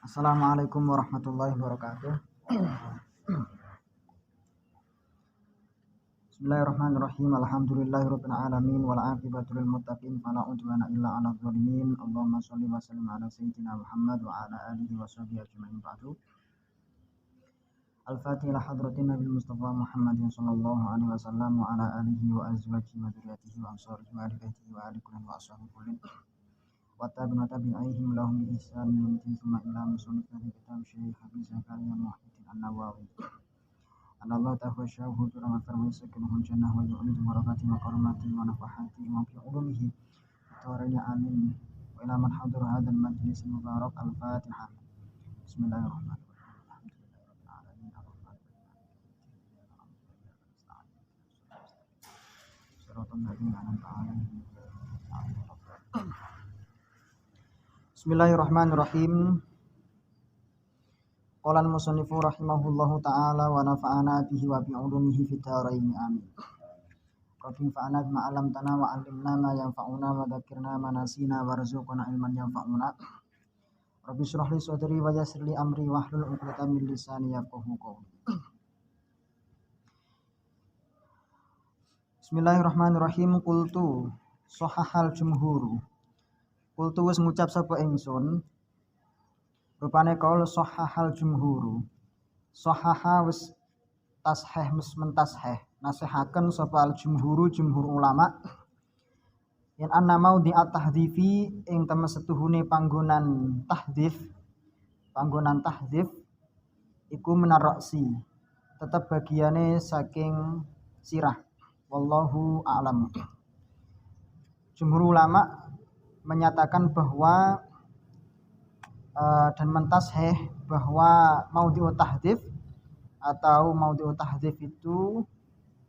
Assalamualaikum warahmatullahi wabarakatuh. Bismillahirrahmanirrahim. Alhamdulillahirabbil alamin wal aqibatu lil muttaqin fala udwana illa 'alal zalimin. Allahumma shalli wa sallim ala sayyidina Muhammad wa ala alihi wa sahbihi ajma'in ba'du. Al-Fatihah ila hadratin Nabi Mustafa Muhammadin sallallahu alaihi wasallam wa ala alihi wa azwajihi wa dzurriyyatihi wa ansarihi wa ahli baitihi wa ali kullin wa ashabihi kullin. Wa tabi'ihim lahum bi ihsan thumma ila musannif kitab Syekh Habib Zakaria Muhyiddin An-Nawawi. Allah tafasyahu turama farwisa kunhum jannah wa yu'lidu barakati wa karamati wa nafahati wa fi ulumihi tawaranya amin wa ila man hadir hadzal majlis mubarak al-Fatihah. Bismillahirrahmanirrahim. Bismillahirrahmanirrahim. Qala al-musannifu rahimahullahu ta'ala wa nafa'ana bihi wa bi 'ulumihi fid dharain amin. Rabbi fa'ana bima 'allamtana wa 'allimna ma yanfa'una wa dzakirna ma nasina warzuqna ilman yanfa'una. Rabbi shrah li sadri wa yassir li amri wahlul 'uqdatam min lisani yafqahu qawli. Bismillahirrahmanirrahim. Qultu sahahal jumhur. Qultu wis ngucap sapa ingsun rupane kaul sahahal jumhur. Sahaha wis tasheh mentasheh nasihaken sapa al jumhur ulama yen anna maudhi at-tahdhifi ing temen setuhune panggonan tahdhif iku menarroksi tetep bagiane saking sirah. Wallahu a'lam. Jumhur ulama menyatakan bahwa dan mentasheh bahwa maudhi'ut tahdhif atau maudhi'ut tahdhif itu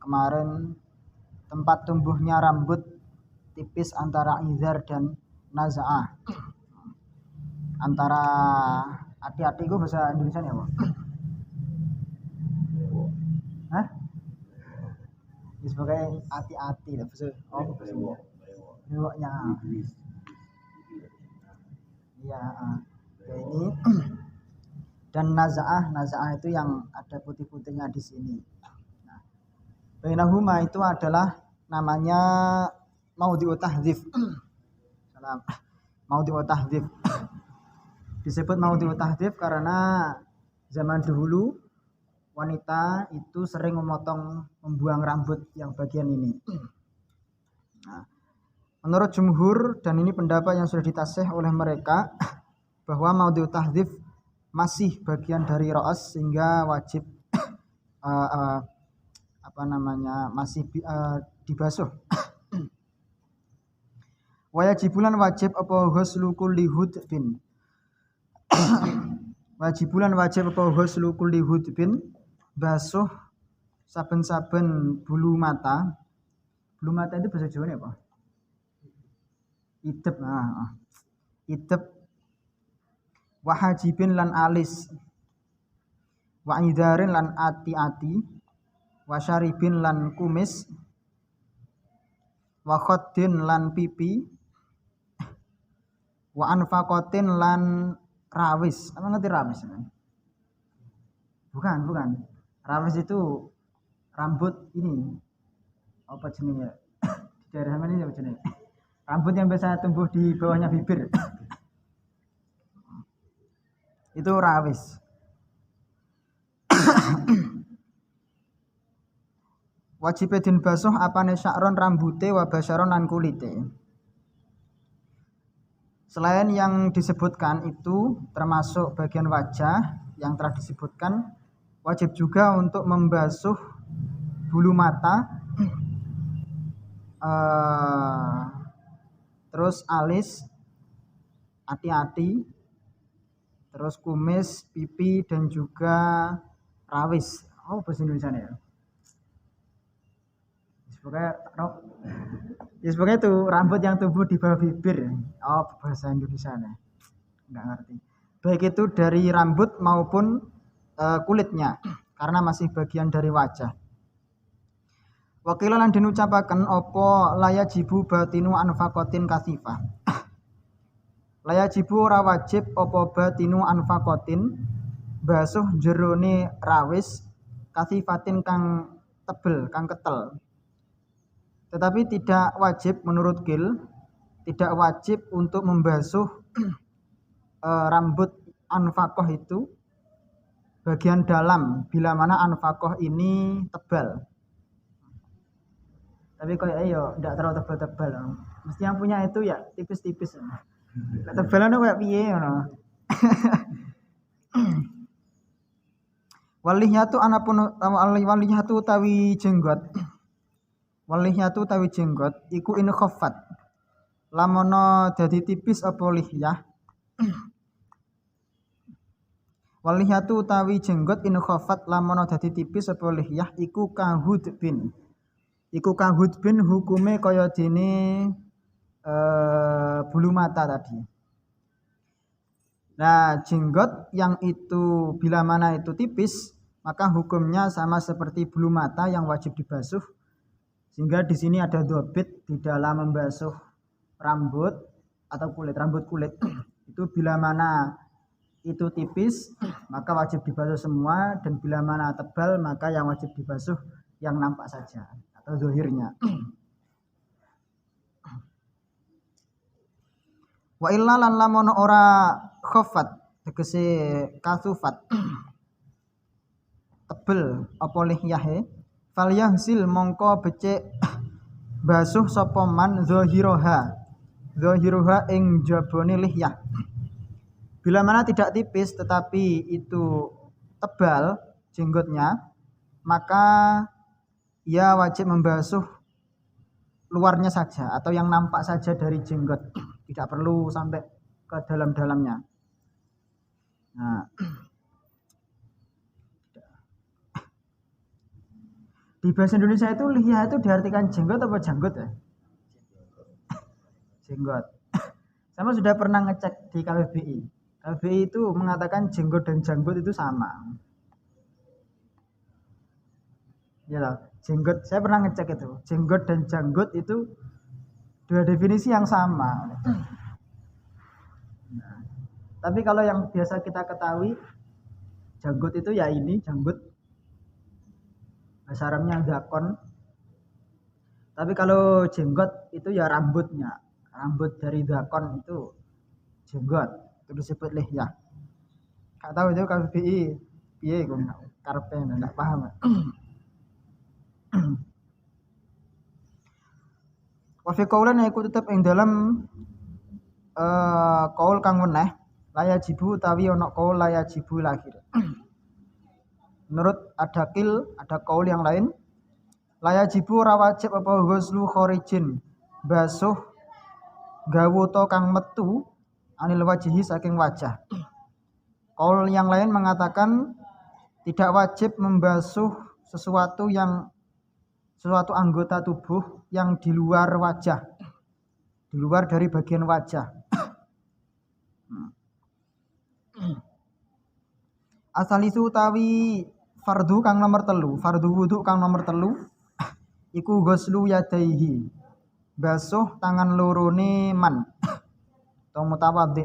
kemarin tempat tumbuhnya rambut tipis antara izar dan naza'ah. Antara hati-hati itu bahasa Indonesia ya, Pak? Hah? Ini sebagai hati-hati lah bahasa Bewoknya. Iya, ini dan naza'ah itu yang ada putih-putihnya di sini. Nah, bainahuma itu adalah namanya maudhi'ut tahdhif. Salam. Maudhi'ut tahdhif. Disebut maudhi'ut tahdhif karena zaman dahulu wanita itu sering membuang rambut yang bagian ini. Nah, menurut jumhur, dan ini pendapat yang sudah ditasih oleh mereka, bahwa maudhi'ut tahdhif masih bagian dari ra'as sehingga wajib masih dibasuh. Wajibulan wajib apa ghuslu kulli hudbin. Wajibulan wajib apa ghuslu kulli hudbin, basuh saben-saben bulu mata. Bulu mata itu bahasa Jawa apa? Idep. Idep. Wahajibin lan alis. Wa idharin lan ati-ati. Wa syaribin lan kumis. Wa khoddin lan pipi. Wa anfaqatin lan rawis. Apa ngerti rawis? Bukan. Rawis itu rambut ini. Apa jenisnya? Di daerah mana ini apa jenisnya? Rambut yang biasa tumbuh di bawahnya bibir. Itu rawis. Wajib din basuh apane sya'ron rambute wa basyaron lan kulite. Selain yang disebutkan itu termasuk bagian wajah yang telah disebutkan, wajib juga untuk membasuh bulu mata, terus alis, hati-hati, terus kumis, pipi, dan juga rawis. Oh, bahasa Indonesia ya. Sebagai itu rambut yang tumbuh di bawah bibir. Oh, bahasa Indonesia nih. Enggak ngerti. Baik itu dari rambut maupun kulitnya, karena masih bagian dari wajah. Wakilan lan dinucapaken apa laya jibu batinu anfaqatin kasifah. Layajibu ora wajib apa batinu anfaqatin basuh jerone rawis kasifatin kang tebel kang ketel. Tetapi tidak wajib menurut Gil, tidak wajib untuk membasuh rambut anfaqah itu bagian dalam bila mana anfaqah ini tebal. Tapi kayak yo tidak terlalu tebal-tebal. Mesti yang punya itu ya tipis-tipis. Tebalannya kayak piye ngono. Walihiyatu anapun walihiyatu tawi jenggot. Walihiyatu tawi jenggot iku in khaffat. Lamono dadi tipis apa lihiyah. Walihiyatu tawi jenggot in khaffat lamono dadi tipis apa lihiyah iku kahudbin. Iku kahudbin hukume kaya dene bulu mata tadi. Nah, jenggot yang itu bila mana itu tipis, maka hukumnya sama seperti bulu mata yang wajib dibasuh. Sehingga di sini ada dobit di dalam membasuh rambut atau rambut kulit. Itu bila mana itu tipis, maka wajib dibasuh semua, dan bila mana tebal, maka yang wajib dibasuh yang nampak saja atau zahirnya. Wa illa lan lamun ora khaffat tegese kasufat tebel apa lihyahe falyahsil mongko becik basuh sapa man zahiroha ing jabone lihyah. Bila mana tidak tipis tetapi itu tebal jenggotnya, maka ia wajib membasuh luarnya saja atau yang nampak saja dari jenggot. Tidak perlu sampai ke dalam-dalamnya. Nah, di bahasa Indonesia itu lihya itu diartikan jenggot apa janggut ya? Jenggot. Sama sudah pernah ngecek di KBBI. KBBI itu mengatakan jenggot dan janggut itu sama. Ya loh, jenggot. Saya pernah ngecek itu. Jenggot dan janggut itu dua definisi yang sama. Nah, tapi kalau yang biasa kita ketahui janggut itu ya ini janggut, bahasa Arabnya zakon. Tapi kalau jenggot itu ya rambutnya, rambut dari zakon itu jenggot, itu disebut lihya. Gak tahu itu KBBI piye kok karepe ndak paham. Wa fi qaulan iku tetep ing dalam qaul kang weneh layajibu tawi ana qaul layajibu lahir. Menurut Adakil ada qaul yang lain layajibu ora wajib apa ghuslu kharijin basuh gawuta kang metu anil wajhi saking wajah. Qaul yang lain mengatakan tidak wajib membasuh sesuatu anggota tubuh yang di luar wajah, di luar dari bagian wajah. Asalisu utawi fardu kang nomor telu, fardu wudu kang nomor telu iku ghuslu yadaihi, basuh tangan lorone man atau mutawaddi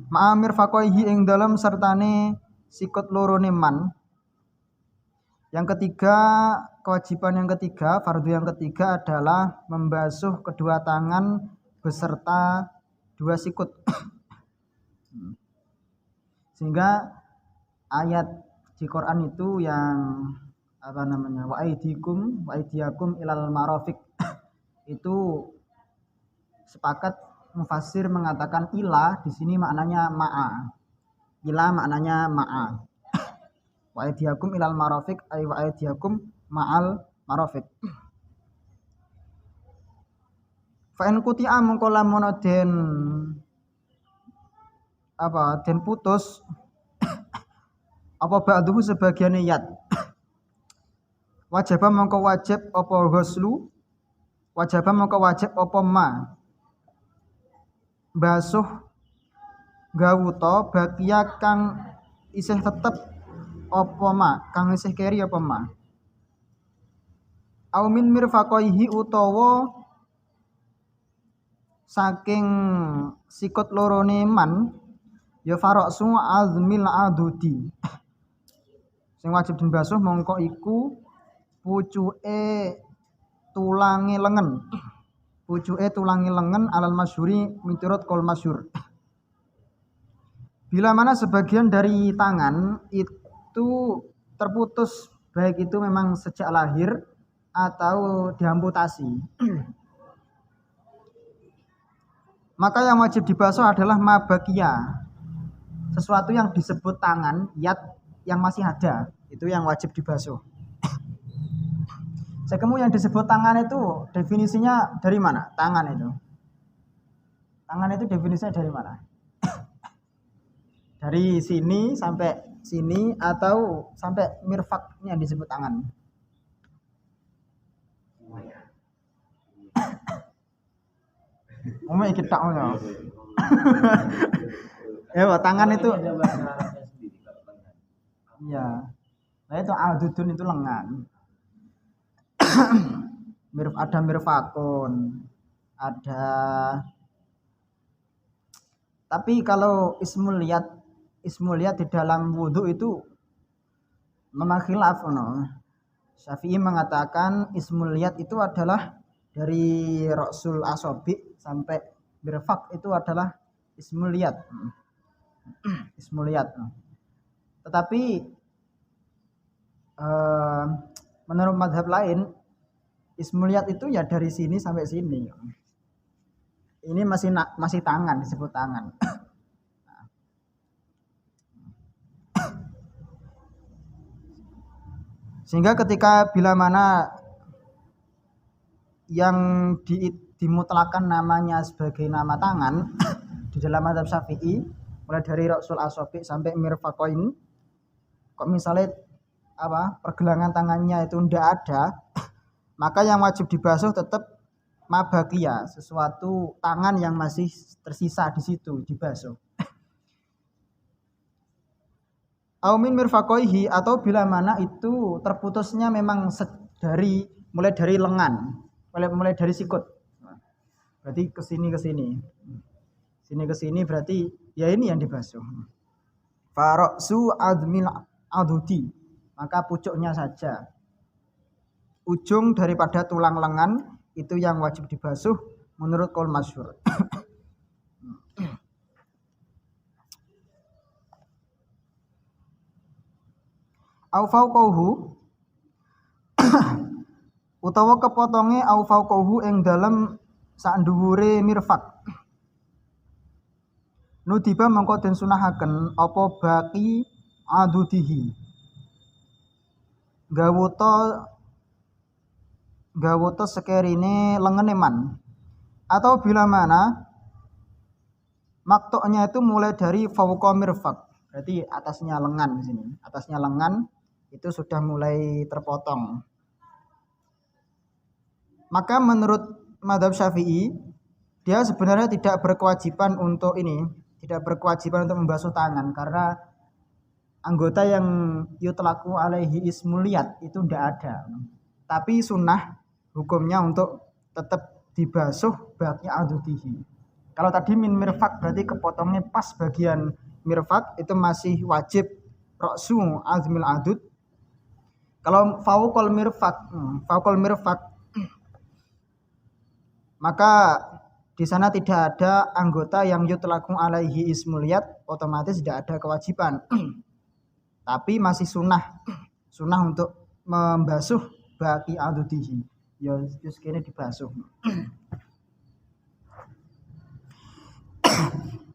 ma'amir faqaihi ing dalam sertane sikut lorone man. Yang ketiga, kewajiban yang ketiga, fardu yang ketiga adalah membasuh kedua tangan beserta dua sikut. Sehingga ayat di Quran itu yang wa aidiyakum ilal marafiq itu sepakat mufassir mengatakan ila di sini maknanya ma'a. Ila maknanya ma'a. Wa aidiyakum ilal marafiq ay wa aidiyakum ma'al marafiq. Fa in quti'a mongko lamun den den putus apa ba'duhu sebagian yat. Wajib mongko wajib apa ghuslu, wajib mongko wajib apa ma. Basuh gawuta bakia kang isih tetep apa ma, kang isih keri apa ma. Au min mirfaqaihi utawa saking sikut lorone man ya faroksu azmil adudi. Sing wajib dibasuh mongko iku pucuke tulange lengen. Pucuke tulange lengen alal masyhuri miturut kol masyhur. Bila mana sebagian dari tangan itu terputus, baik itu memang sejak lahir atau diamputasi, maka yang wajib dibasuh adalah mabakia, sesuatu yang disebut tangan, yat yang masih ada, itu yang wajib dibasuh. Sekemu yang disebut tangan itu definisinya dari mana? Tangan itu definisinya dari mana? Dari sini sampai sini atau sampai mirfaknya disebut tangan? Umum iki tak ngono. Ya, tangan itu. Iya. Nah itu adudun itu lengan. Ada mirfakun, ada. Tapi kalau ismul yad di dalam wudhu itu memang khilaf, no. Syafi'i mengatakan ismul yad itu adalah dari ra'sul asobi sampai birfak itu adalah ismul yad. Ismul yad. Tetapi menurut mazhab lain ismul yad itu ya dari sini sampai sini. Ini masih tangan, disebut tangan. Sehingga ketika bila mana yang dimutlakan namanya sebagai nama tangan di dalam mazhab Syafi'i, mulai dari ra'sul asobi sampai mirfaqain, kok misalnya pergelangan tangannya itu ndak ada, maka yang wajib dibasuh tetap mabakia, sesuatu tangan yang masih tersisa di situ dibasuh. Aumin mirfaqaihi, atau bila mana itu terputusnya memang mulai dari lengan, mulai dari sikut. Berarti ke sini. Sini ke sini berarti ya ini yang dibasuh. Faroksu admil adudi, maka pucuknya saja. Ujung daripada tulang lengan itu yang wajib dibasuh menurut qaul masyhur. Au fauqahu utawa kepotonge au fauqahu ing dalem sak dhuwure mirfak. Nudiba mengko den sunahaken apa baqi adudihi. Gawuta sekerine lengene man. Atau bila mana maktoknya itu mulai dari fauqa mirfak. Berarti atasnya lengan di sini. Atasnya lengan itu sudah mulai terpotong. Maka menurut mazhab Syafi'i, dia sebenarnya tidak berkewajiban untuk membasuh tangan karena anggota yang yutlaku alaihi ismul yad itu tidak ada. Tapi sunnah hukumnya untuk tetap dibasuh baqi adudihi. Kalau tadi min mirfak berarti kepotongnya pas bagian mirfak itu masih wajib ra'su azmil adud. Kalau fauqal mirfak maka di sana tidak ada anggota yang yutlaku alaihi ismul yad, otomatis tidak ada kewajiban. Tapi masih sunnah untuk membasuh baqi adudihi. Ya terus kene dibasuh.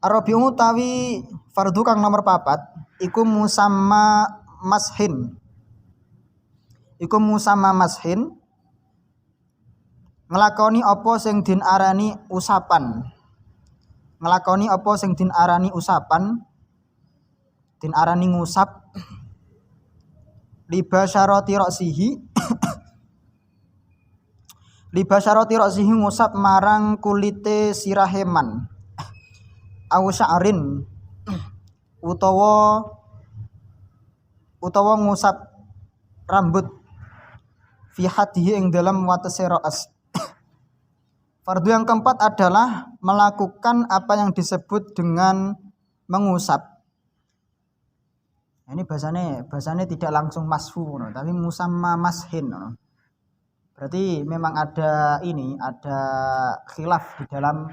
Arabiu tawi fardu kang nomor 4 iku musamma mashin. Nglakoni apa sing din arani usapan. Din arani ngusap libasyarati ra'sihi ngusap marang kulite siraheman. Au sya'rin utawa ngusap rambut fi hadihi ing dalam watese raas. Fardu yang keempat adalah melakukan apa yang disebut dengan mengusap. Ini bahasanya tidak langsung masfu, tapi musamma mashin. Berarti memang ada khilaf di dalam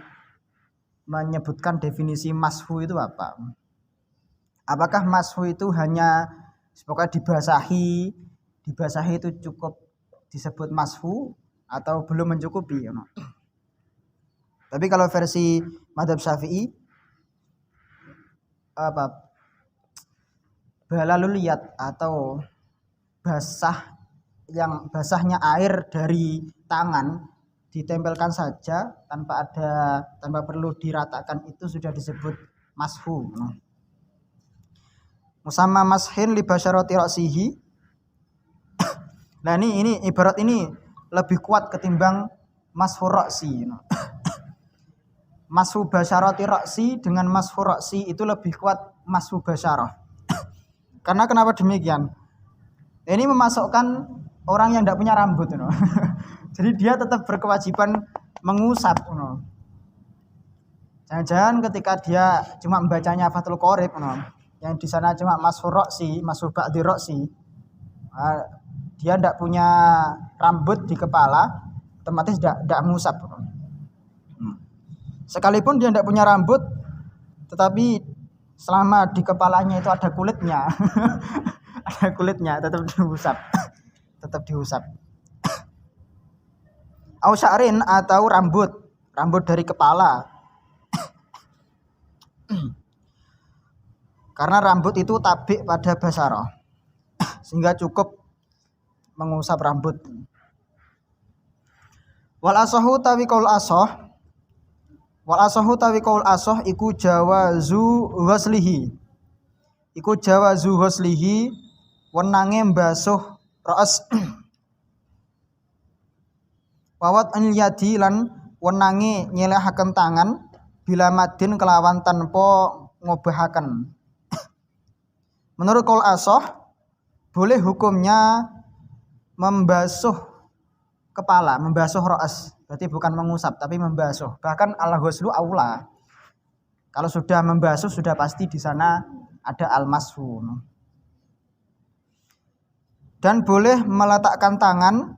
menyebutkan definisi masfu itu apa. Apakah masfu itu hanya pokoknya dibasahi itu cukup disebut masfu atau belum mencukupi? Tapi kalau versi mazhab Syafi'i balalul yad atau basahnya air dari tangan ditempelkan saja tanpa perlu diratakan, itu sudah disebut mashu. Musamma mashin li basyarati ra'sihi. Nah ini ibarat ini lebih kuat ketimbang mashu ra'si. Mashu basyarati ra'si dengan mashu ra'si itu lebih kuat mashu basyarah. Karena kenapa demikian? Ini memasukkan orang yang tidak punya rambut. Jadi dia tetap berkewajiban mengusap. Jangan-jangan ketika dia cuma membacanya Fathul Qorib, yang di sana cuma mashu ra'si, mashu ba'di ra'si, dia tidak punya rambut di kepala, otomatis tidak mengusap. Sekalipun dia tidak punya rambut, tetapi selama di kepalanya itu ada kulitnya, tetap diusap. Au sya'rin atau rambut dari kepala. Karena rambut itu tabik pada basyarah, sehingga cukup mengusap rambut. Wal asahu tawi qaul asah iku jawazu ghuslihi wenange mbasuh ra's. Wawat anil yadi lan wenange nyelehaken tangan bila madin kelawan tanpa ngobahaken. Menurut qaul asah boleh hukumnya membasuh kepala, membasuh ra's. Berarti bukan mengusap tapi membasuh. Bahkan al-ghuslu aula. Kalau sudah membasuh sudah pasti di sana ada al-mashu. Dan boleh meletakkan tangan,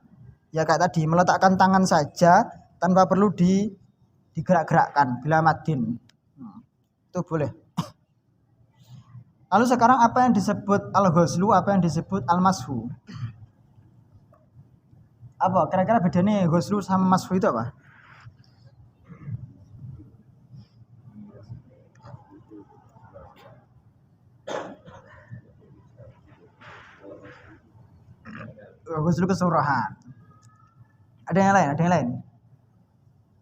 ya kayak tadi, meletakkan tangan saja tanpa perlu digerak-gerakkan bila madin. Itu boleh. Lalu sekarang apa yang disebut al-ghuslu, apa yang disebut al-mashu? Apa kira-kira bedanya ghuslu sama mashu itu apa? Ghuslu keseluruhan. Ada yang lain?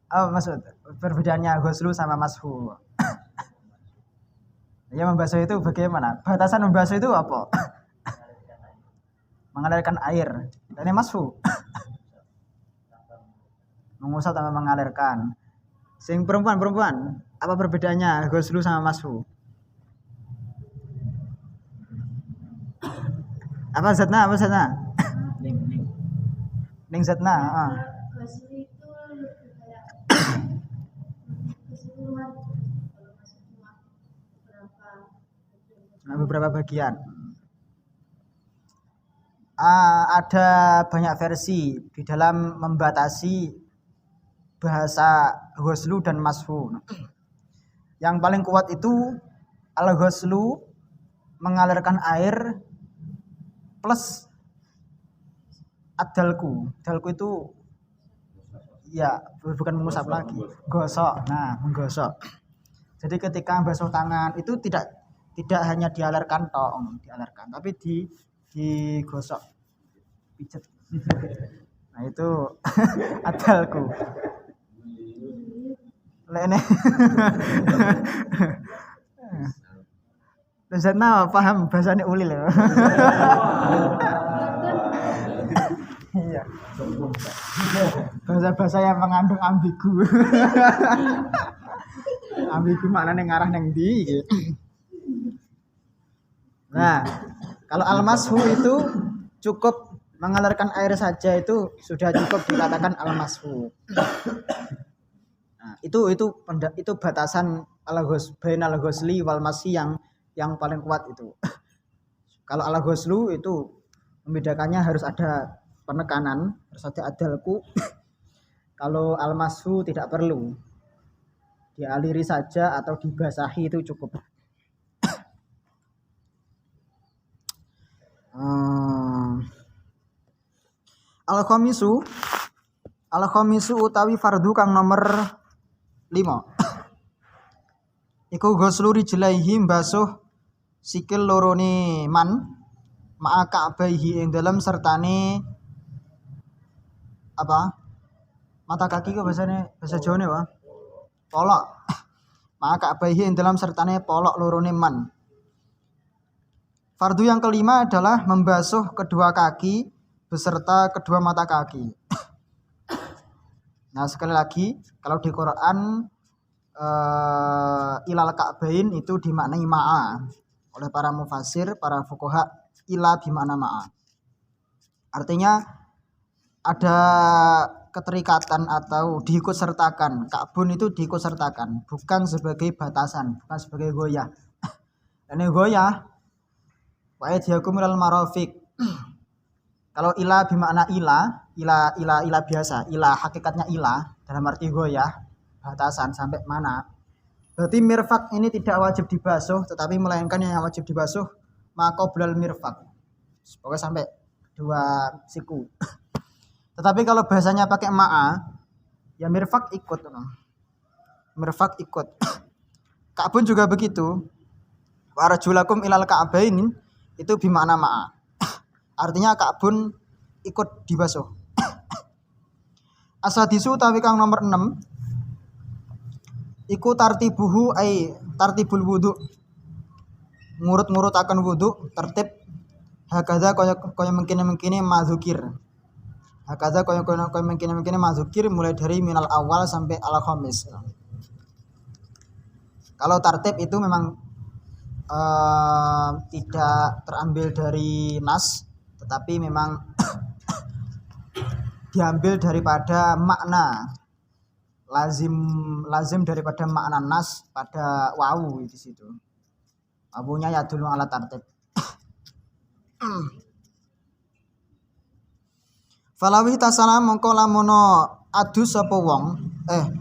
Apa maksud perbedaannya ghuslu sama mashu? Ya, membasuh itu bagaimana? Batasan membasuh itu apa? Mengalirkan air. Dan mashu mengusap tanpa mengalirkan. Sing perempuan, apa perbedaannya ghuslu sama mashu? Apa zatna? Ning zatna, Ghuslu itu lebih kayak keseluruhan. Kalau masuk cuma beberapa bagian. Ada banyak versi di dalam membatasi bahasa ghuslu dan mashu. Yang paling kuat itu al-ghuslu, mengalirkan air plus ad-dalku. Dalku itu ya bukan mengusap lagi, gosok. Nah, menggosok. Jadi ketika basuh tangan itu tidak hanya dialirkan tapi digosok, pijet. Nah, itu ad-dalku. Lene. Lezatna paham bahasanya ulil ya. Iya. Bahasa yang mengandung ambigu. Ambigu maknanya ngarah nang ndi. Nah, kalau al-mashu itu cukup mengalirkan air saja, itu sudah cukup dikatakan al-mashu. Nah, itu batasan bainal ghusli wal masyi yang paling kuat itu. Kalau al ghuslu itu membedakannya harus ada penekanan, harus ada adalku. Kalau al mashu tidak perlu. Dialiri saja atau dibasahi itu cukup. Al-khamisu utawi fardu kang nomor 5. Iku ghuslu rijlaihi mbasuh sikil lorone man ma'a ka'baihi ing dalem sertane apa? Mata kaki kok bahasa Jawane wae. Polok. Ma'a ka'baihi ing dalem sertane polok lorone man. Fardu yang kelima adalah membasuh kedua kaki beserta kedua mata kaki. Nah, sekali lagi kalau di Quran ilal ka'bain itu dimaknai ma'a oleh para mufassir, para fuqaha, ila bimakna ma'a. Artinya ada keterikatan atau diikutsertakan. Ka'bun itu diikutsertakan, bukan sebagai batasan, bukan sebagai goyah. Ini goyah wa idyakum ilal marafiq. Kalau ila bimakna ila biasa, ila hakikatnya ila dalam arti goyah, batasan sampai mana. Berarti mirfak ini tidak wajib dibasuh, tetapi melainkan yang wajib dibasuh maqoblal mirfak. Pokoknya sampai dua siku. Tetapi kalau bahasanya pakai ma'a, ya mirfak ikut. Mirfak ikut. Ka'bun juga begitu. Wa rajulakum ilal ka'bain itu bimakna ma'a. Artinya ka'bun ikut dibasuh. Asadisu utawi kang nomor 6 iku tartibuhu ai tartibul wudu. Ngurut-ngurutaken wudu, tertib hakaza kaya mengkene mazukir. Hakaza kaya mengkene mazukir mulai dari minal awal sampai al khamis. Kalau tertib itu memang tidak terambil dari nas, tetapi memang diambil daripada makna. Lazim daripada makna nas pada wawu di situ. Wawunya ya dulu ala tartib. Falawi tasana mongko lamono adus sapa wong.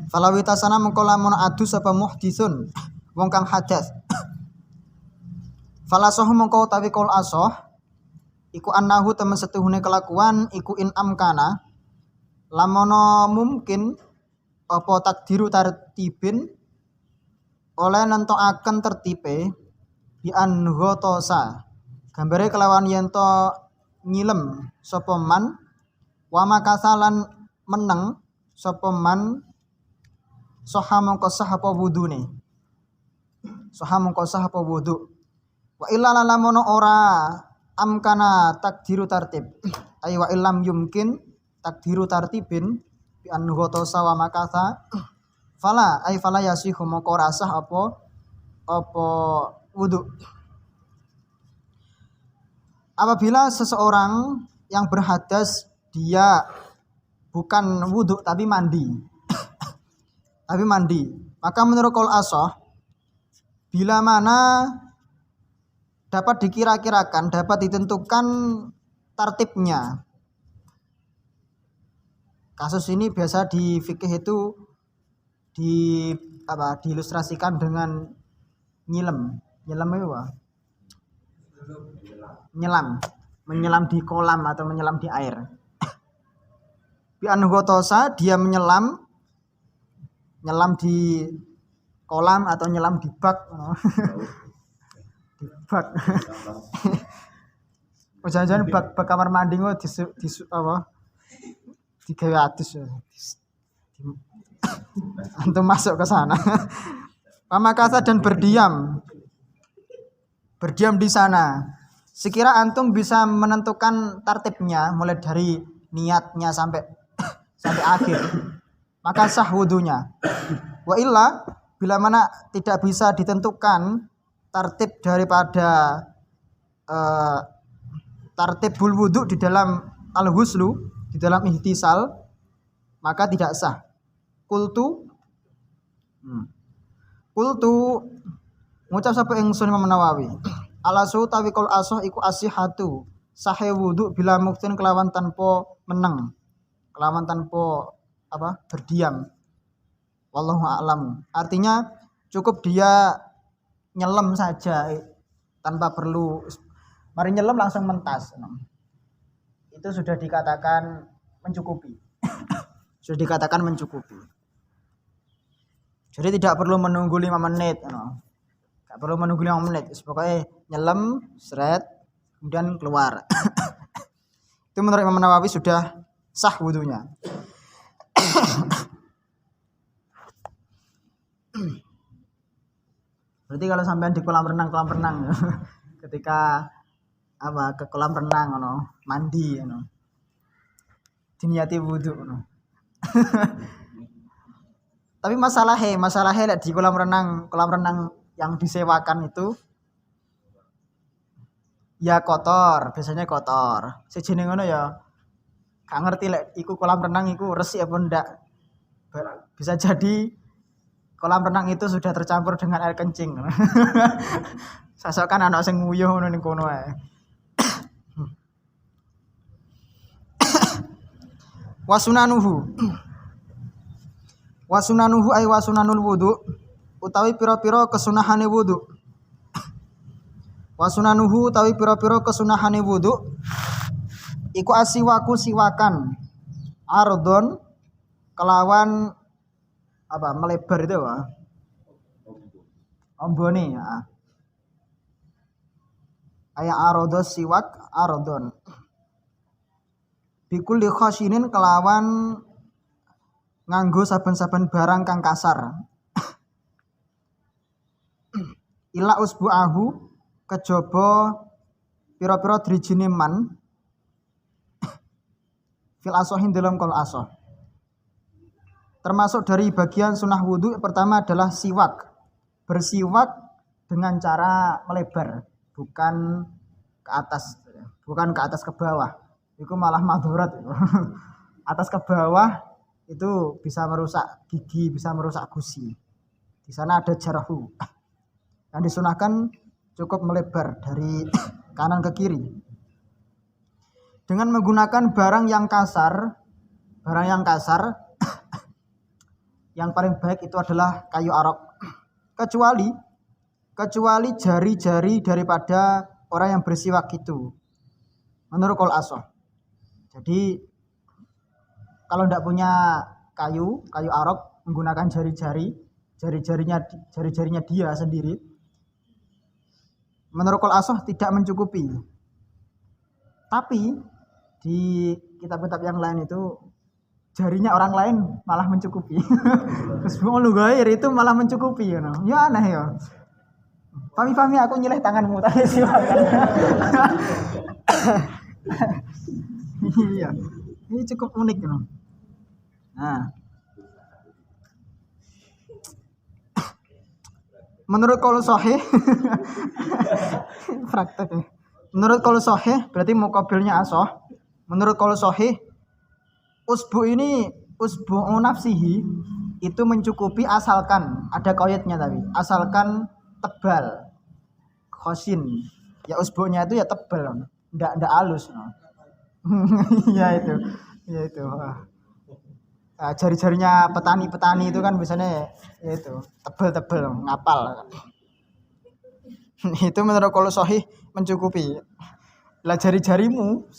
Falawi tasana mongko lamono adus sapa muhditsun wong kang hadas. Falasoh mongko utawi kol asoh iku annahu temen setuhune kelakuan iku in amkana lamono mungkin apa takdiru tartibin oleh nentokaken tertibe bi anghatosa gambare kelawan yen to nyilem sapa man wa makasalan meneng sapa man soha mongko sah apa wudune soha mongko sah apa wudu wa illa lamono ora amkana takdiru tartib ay wa illam yumkin takdiru tartibin bi anghatosa wa makasa fala yasihu mongko ora sah apa wudu. Apabila seseorang yang berhadas dia bukan wudu tapi mandi. Maka menurut qaul ashah bila mana dapat dikira-kirakan, dapat ditentukan tartibnya. Kasus ini biasa di fikih itu diilustrasikan dengan nyilam. Nyilam itu apa? Menyelam di kolam atau menyelam di air. Bi anghatosa dia menyelam di kolam atau nyelam di bak. Di bak. Jangan-jangan bak kamar mandi kok digawe adus. Antum masuk ke sana. Pamakasa dan berdiam di sana. Sekira antum bisa menentukan tartibnya mulai dari niatnya sampai akhir, maka sah wudunya. Wa illa bila mana tidak bisa ditentukan tartib daripada tartibul wudu di dalam al-huslu, di dalam ihtisal, maka tidak sah. Qultu Qultu ngucap sapa ingsun Imam Nawawi. Alasu tawi kul asoh iku asihatu sahe wudu bila muktin kelawan tanpa meneng. Kelawan tanpa berdiam. Wallahu a'lam. Artinya cukup dia nyelam saja tanpa perlu mari nyelam langsung mentas. Itu sudah dikatakan mencukupi. Sudah dikatakan mencukupi. Jadi tidak perlu menunggu 5 menit. Tidak perlu menunggu 5 menit. Pokoknya nyelam, seret, kemudian keluar. Itu menurut Imam Nawawi sudah sah wudunya. Berarti kalau sampean di kolam renang ketika ke kolam renang mandi diniati wudu Tapi masalahnya di kolam renang yang disewakan itu ya kotor, biasanya kotor. Sejene ngono ya gak ngerti lek iku kolam renang iku resik apa ndak. Bisa jadi kolam renang itu sudah tercampur dengan air kencing. Sasokan anak sing nguyuh ngono ning kono ae. Wasunanuhu ay wasunanul wudu utawi pira-pira kesunahane wudu. Wasunanuhu utawi pira-pira kesunahane wudu iku asiwaku siwakan ardon kelawan melebar itu ombone ya. Aya arodos siwak ardon bikul li khashinin kelawan nganggo saben-saben barang kang kasar. Ila usbu'ahu kejaba pira-pira drijine man fil asohin dalam kol asoh. Termasuk dari bagian sunnah wudu pertama adalah siwak. Bersiwak dengan cara melebar, bukan ke atas ke bawah. Itu malah madhurat. Atas ke bawah itu bisa merusak gigi, bisa merusak gusi. Di sana ada jarahu. Yang disunahkan cukup melebar dari kanan ke kiri. Dengan menggunakan barang yang kasar, yang paling baik itu adalah kayu arok. Kecuali jari-jari daripada orang yang bersiwak itu. Menurut qaul asoh. Jadi kalau tidak punya kayu arok, menggunakan jari-jarinya dia sendiri. Menurut qaul asoh tidak mencukupi. Tapi di kitab-kitab yang lain itu jarinya orang lain malah mencukupi. Terus gair itu malah mencukupi ya aneh ya. Fami aku nyileh tanganmu tadi silakan. Iya. Ini cukup unik ya. Nah. Menurut qaul sahih praktek ya. Menurut qaul sahih berarti muqabilnya asoh. Menurut qaul sahih usbu'u nafsihi itu mencukupi asalkan ada qaidnya tapi asalkan tebal khosin ya usbu'nya itu ya tebal ndak halus ya itu jari-jarinya petani itu kan biasanya ya itu tebal ngapal. Itu menurut qaul sahih mencukupi. Lah jari-jarimu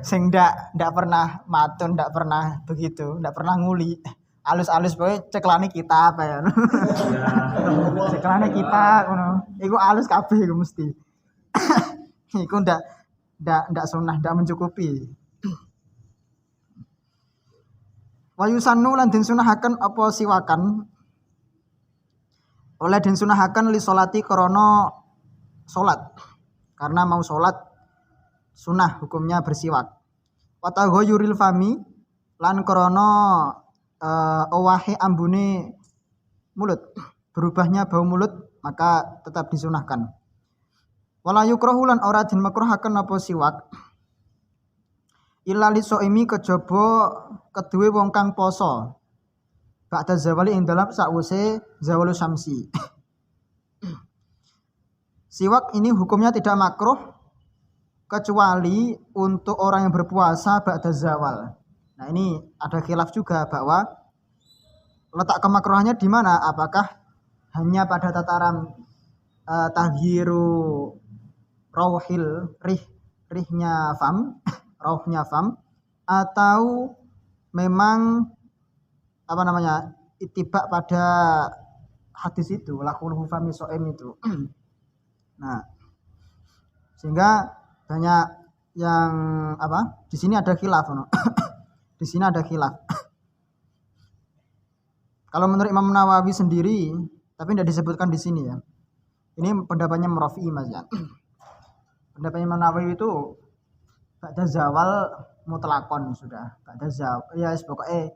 sing ndak pernah matun, ndak pernah begitu, ndak pernah nguli. Alus-alus pokoke ceklane kita apa ya. Ceklane kita ngono. Iku alus kabeh iku mesti. Iku ndak sunah, ndak mencukupi. Wa yusannu lan den sunahaken apa siwakan. Oleh den sunahaken li sholati krana salat. Karena mau salat sunah hukumnya bersiwak. Wataghayyuril fami lan krana owahe ambune mulut, berubahnya bau mulut maka tetap disunahkan. Wala yukrahu lan ora den makruhaken apa siwak. Illa li shaimi kejaba keduwe wong kang poso. ba'da zawali ing dalam sakwise zawalus syamsi. Siwak ini hukumnya tidak makruh kecuali untuk orang yang berpuasa ba'da zawal. Nah, ini ada khilaf juga bahwa letak kemakruhannya di mana? Apakah hanya pada tataran tahyiru rauhil rihnya fam, rauhnya fam, atau memang itibak pada hadis itu lakulhu fami so'im itu. Nah, sehingga banyak yang di sini ada khilaf. Di sini ada khilaf. Kalau menurut Imam Nawawi sendiri, tapi tidak disebutkan di sini ya. Ini pendapatnya Murafi'i Mas ya. Pendapatnya Imam Nawawi itu ba'da zawal mutlakon sudah. Ba'da zawal ya pokoknya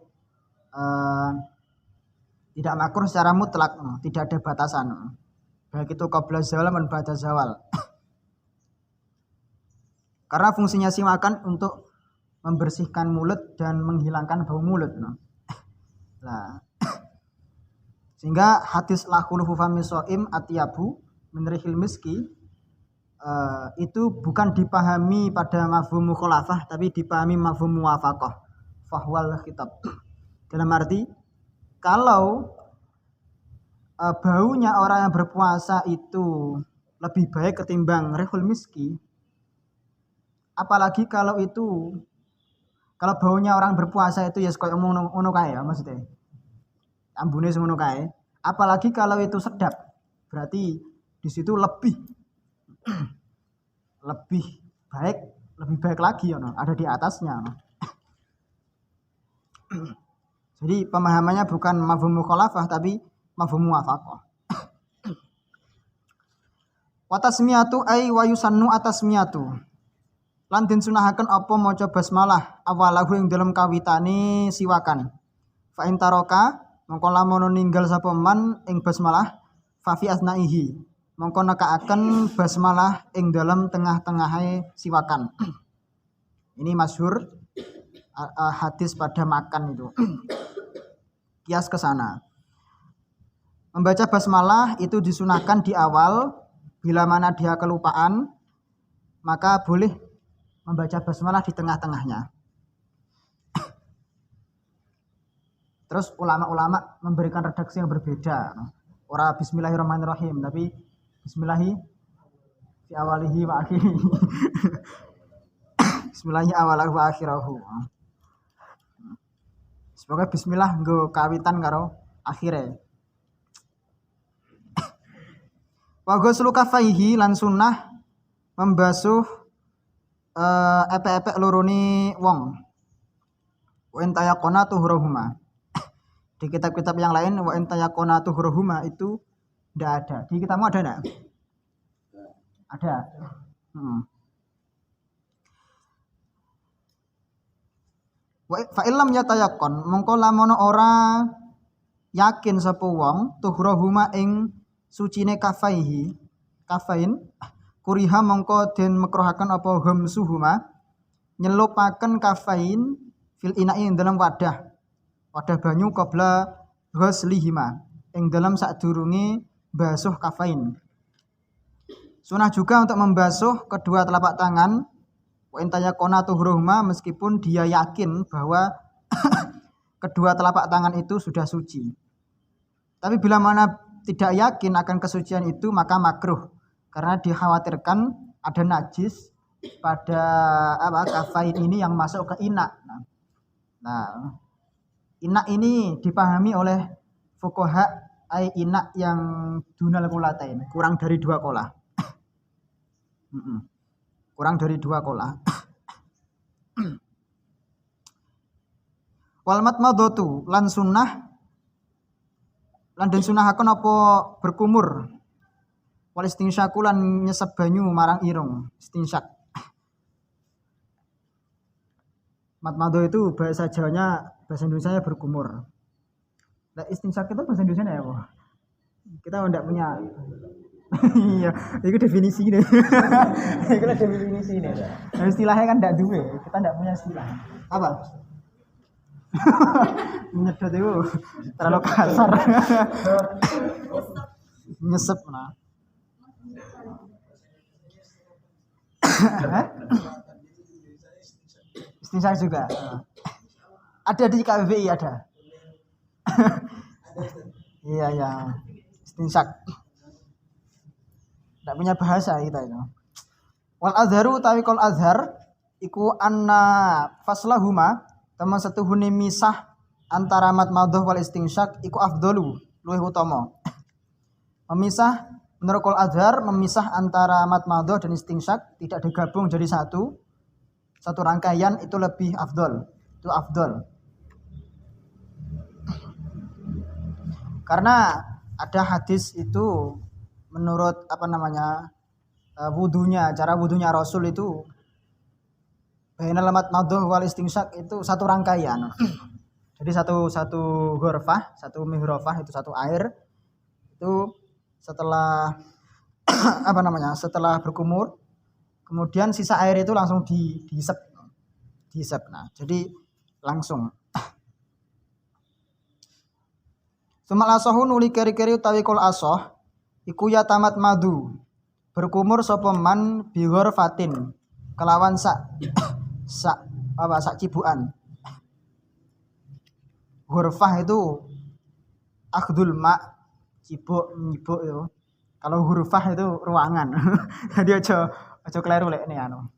tidak makruh secara mutlak, tidak ada batasan. Baik itu qabla zawal maupun ba'da zawal. Karena fungsinya siwakan untuk membersihkan mulut dan menghilangkan bau mulut. Nah, sehingga hadis la khulufu fami shaim atyabu min rihil miski itu bukan dipahami pada mafhum mukhalafah, tapi dipahami mafhum muwafaqah. Fahwal khitab. Dalam arti kalau baunya orang yang berpuasa itu lebih baik ketimbang rihul miski, apalagi kalau baunya orang berpuasa itu ya koyo ngono kae ya maksudnya. Ambune semono kae. Apalagi kalau itu sedap, berarti di situ lebih baik lagi ya, ada di atasnya. Jadi pemahamannya bukan mafhum mukhalafah tapi mafhum muwafaqah. Wa tasmiyatu ay wa yusannu atasmiyatu. Lan den sunahaken apa maca basmalah awalahu ing dalam kawitane siwakan. Fa in taraka mongko lamun ninggal sapa man ing basmalah fa fi asnaihi. Mongko nekaaken basmalah ing dalam tengah-tengahe siwakan. Ini masyhur hadis pada makan itu. Kias ke sana. Membaca basmalah itu disunahkan di awal, bila mana dia kelupaan, maka boleh membaca basmalah di tengah-tengahnya. Terus ulama-ulama memberikan redaksi yang berbeda. Ora bismillahirrahmanirrahim, tapi bismillahi fi awalihi wa akhirihi. Bismillahi awalahu wa akhirahu. Semoga bismillah nggo kawitan karo akhire. Wa ghuslu kaffaihi lan sunnah membasuh epek-epek lorone wong. Wa in tayaqona tuhurahuma. Di kitab-kitab yang lain wa in tayaqona tuhurahuma itu tidak ada. Di kitabmu ada enggak? Ada. Wa fa illam yatayaqon mongko lamun ora yakin sapa wong tuhurahuma ing sucine kafain kuriha mongko den makruhaken apa hamsuhuma nyelupaken kafain fil ina'i ing dalam wadah banyu qabla ghuslihima ing dalam sadurunge basuh kafain. Sunah juga untuk membasuh kedua telapak tangan wa intayaqona tuhruhuma meskipun dia yakin bahwa kedua telapak tangan itu sudah suci. Tapi bila mana tidak yakin akan kesucian itu maka makruh karena dikhawatirkan ada najis pada kafain ini yang masuk ke ina. Nah, ina ini dipahami oleh fuqaha ai ina yang dunal qulatain, kurang dari 2 kolah. Kurang dari 2 kolah. Wal matmadatu lan sunnah lan den sunahaken apa berkumur. Wal istinsyaku lan nyesep banyu marang irung, istinsyak. Matmado itu bahasa Jawanya, bahasa Indonesianya berkumur. Nah, istinsyak itu bahasa Indonesia ya, Bu? Kita enggak punya. Iya, itu definisi ini. Itu definisi ini. Nah, istilahnya kan enggak duwe, kita enggak punya istilah. Apa? Nyedot itu terlalu kasar. Nyesep nah. Istinsak juga. Ada di KBBI ada. Iya ya. Istinsak. Tidak punya bahasa kita itu. Wal azharu utawi kol azhar iku anna faslahuma teman setuhune misah antara mat madhah wal istinsyak iku afdalu luwih utama. Memisah menurut kol azhar memisah antara mat madhah dan istinsyak tidak digabung jadi satu rangkaian itu lebih afdol. Itu afdol. Karena ada hadis itu menurut wudunya, cara wudunya Rasul itu bainal mat madhah wal istinsyak itu satu rangkaian. Jadi satu ghurfah, satu mihrofah itu satu air itu setelah setelah berkumur kemudian sisa air itu langsung dihisap. Nah, jadi langsung Sumal asohu nuli keri-keri utawi kol asoh iku ya tamat madu berkumur sapa man bi ghurfatin kelawan sak cibukan. Ghurfah itu akhdul ma cibuk nyibuk itu. Kalau hurufah itu ruangan. Jadi aja keliru lek ini anu.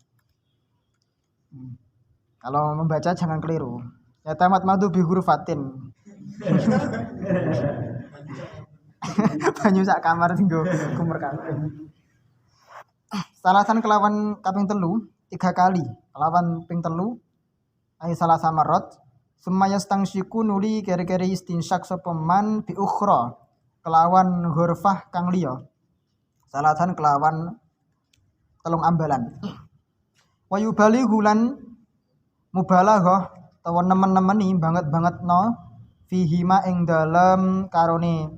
Kalau membaca jangan keliru. Ya tamat madu bi ghurfatin. Banyu sak kamar tinggo kumur kabeh. Salasan kelawan kaping telu 3 kali. Kelawan ping telu ai salah samarot sumaya stangsiku nuli keri-keri istinsyak sapa man bi ukhra kelawan ghurfah kang liya. Salasan kelawan telung ambalan. Wa yubali hulan mubalaghah tawa nemen-nemeni banget-bangetno fihima ing dalem karone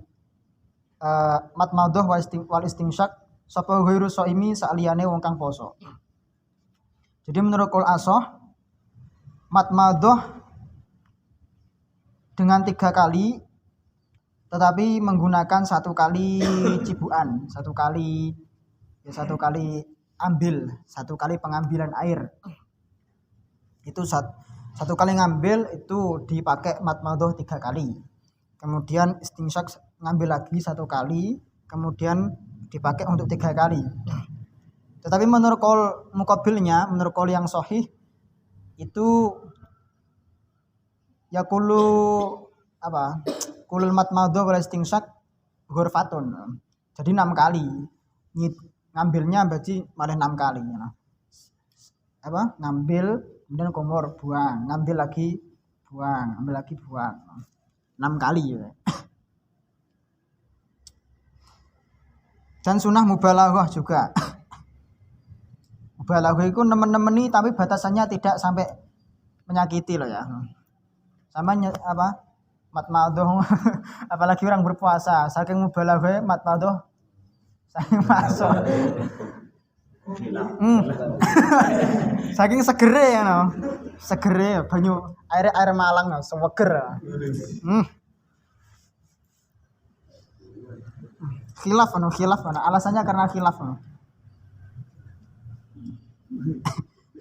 mat madhah wal istinsyak sapa ghairu shaimi saliyane wong kang poso. Jadi menurut kol asoh mat madhah dengan 3 kali tetapi menggunakan 1 kali cibukan, 1 kali ambil, 1 kali pengambilan air. Itu 1 kali ngambil itu dipakai mat madhah 3 kali. Kemudian istinsyak ngambil lagi 1 kali, kemudian dipakai untuk 3 kali. Tetapi menurut qaul muqabilnya, menurut qaul yang sahih itu yaqulu kulul mat madhah wal istinsyak ghurfatun. Jadi 6 kali. Ngambilnya berarti malah 6 kali. Ngambil kemudian kumur buang, ngambil lagi buang, ambil lagi buang. 6 kali ya. Dan sunah mubalaghah juga. Mubalaghah itu nemen-nemeni tapi batasannya tidak sampai menyakiti loh ya. Sama mat madhah apalagi orang berpuasa, saking mubalaghah mat madhah saking masuk. Saking segere ya no. Segere banyu air Malang no, seweger. Khilaf alasannya karena khilaf no.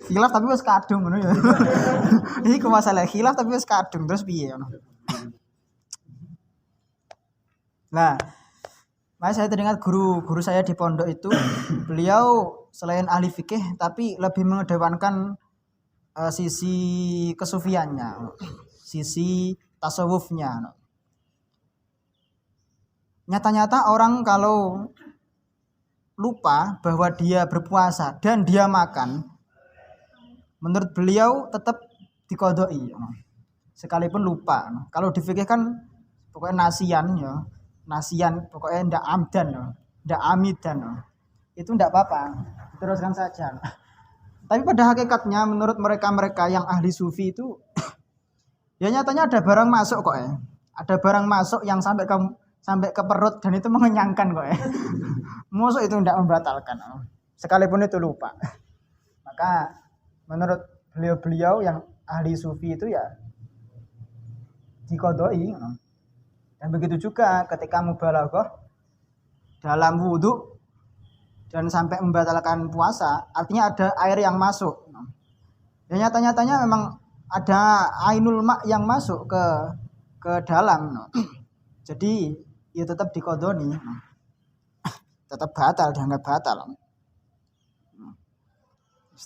Khilaf tapi wis kadung ngono ya. Iki masalah khilaf tapi wis kadung terus piye ngono. Nah, saya teringat guru saya di pondok itu beliau selain ahli fikih tapi lebih mengedepankan sisi kesufiannya, sisi tasawufnya. Nyata-nyata orang kalau lupa bahwa dia berpuasa dan dia makan, menurut beliau tetap diqodoi. Sekalipun lupa. Kalau di fikih kan pokoknya nasian pokoknya ndak amdan, ndak amidan. Itu ndak apa-apa. Teruskan saja. Tapi pada hakikatnya menurut mereka yang ahli sufi itu ya nyatanya ada barang masuk kok ya. Ada barang masuk yang sampai ke perut dan itu mengenyangkan kok ya. Masuk itu tidak membatalkan. Sekalipun itu lupa. Maka menurut beliau yang ahli sufi itu ya diqodoi. Dan begitu juga ketika mubalaghah dalam wudhu dan sampai membatalkan puasa, artinya ada air yang masuk. Ya nyata-nyatanya memang ada ainul ma yang masuk ke dalam. Jadi ya tetap diqodoni. Tetap batal, dianggap batal.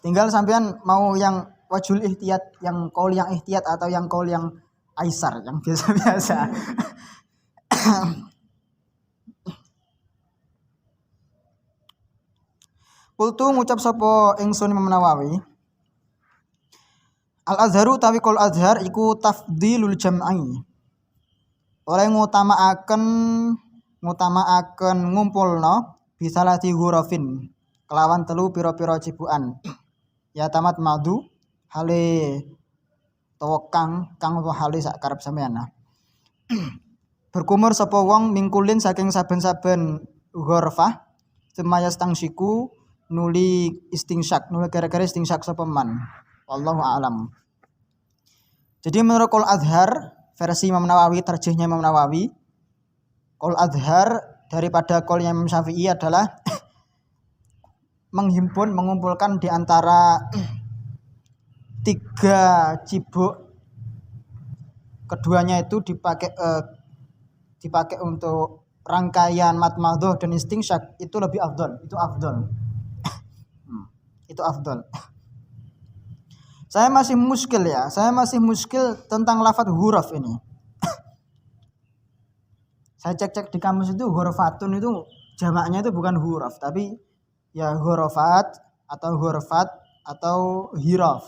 Tinggal sampean mau yang wajul ihtiyat, yang qaul yang ihtiyat atau yang qaul yang aisar, yang biasa-biasa. Kultu ngucap sapa ingsun Imam Nawawi. Al azharu tawi qaul azhar iku tafdilul jam'i. Oleh ngutamaaken ngumpulno bisalati hurufin kelawan telu pira-pira cipukan. Ya tamat madu hale utawa kang apa hale sak karep sampean. Berkumur sapa wong mingkulin saking saben-saben ghurfah semayas tangsiku nuli istingsyak, nuli gara-gara istingsyak sapa man. Wallahu a'lam. Jadi menurut qaul azhar versi Imam Nawawi, tarjihnya Imam Nawawi, qaul azhar daripada qaulnya Imam Syafi'i adalah mengumpulkan di antara 3 cibuk, keduanya itu dipakai untuk rangkaian matmadhah dan istingsyak, itu lebih afdol, itu afdol. Itu afdol. Saya masih muskil tentang lafadz huruf ini. Saya cek di kamus itu hurfatun itu jamaknya itu bukan huruf, tapi ya hurufat atau hurfat atau hiraf.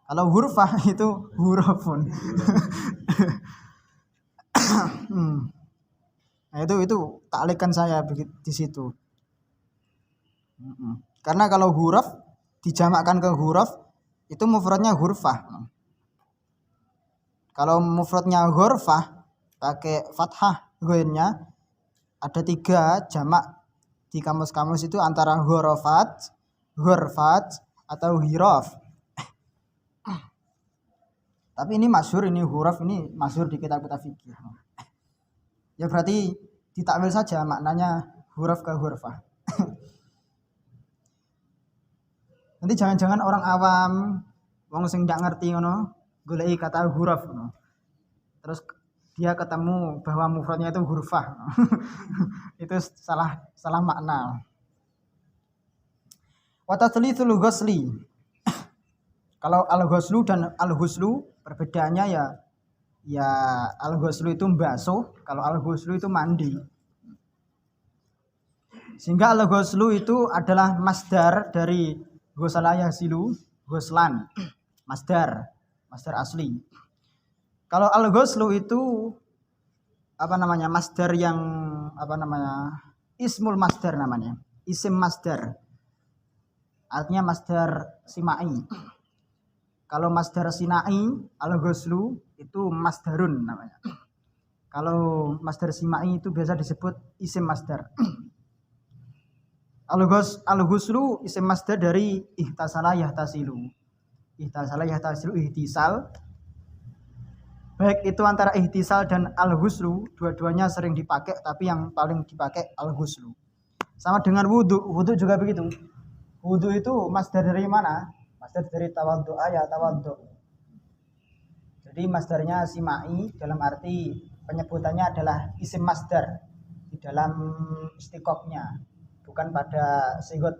Kalau hurfah itu hurufun. Nah itu taklikan saya di situ. Karena kalau huruf dijamakkan ke huruf itu mufradnya hurfah. Kalau mufradnya hurfah pakai fathah ghainnya ada 3 jamak di kamus-kamus itu antara hurufat, hurfat atau hiraf. Tapi ini masyhur, ini huruf ini masyhur di kitab-kitab fikih. Ya berarti ditakwil saja maknanya huruf ke hurfah. Nanti jangan-jangan orang awam, wong sing ndak ngerti ngono, goleki kata huruf ngono. Terus dia ketemu bahwa mufradnya itu hurfah. Itu salah makna. Wa taslithul ghusli. Kalau al-ghuslu dan al-huslu perbedaannya ya al-ghuslu itu membasuh, kalau al-huslu itu mandi. Sehingga al-ghuslu itu adalah masdar dari ghusala yahsilu, ghuslan. Masdar asli. Kalau al-ghuslu itu masdar yang ismul masdar namanya. Isim masdar. Artinya masdar simai. Kalau masdar sinai, al-ghuslu itu masdarun namanya. Kalau masdar simai itu biasa disebut isim masdar. Al-ghuslu isim masdar dari ihtasala yahtasilu. Ihtasala yahtasilu ihtisal. Baik itu antara ihtisal dan al-ghuslu, dua-duanya sering dipakai, tapi yang paling dipakai al-ghuslu. Sama dengan wudu, wudu juga begitu. Wudu itu masdar dari mana? Masdar dari tawaddu'a ya tawaddu. Jadi masdarnya simai dalam arti penyebutannya adalah isim masdar di dalam istiqoqnya, bukan pada sigot.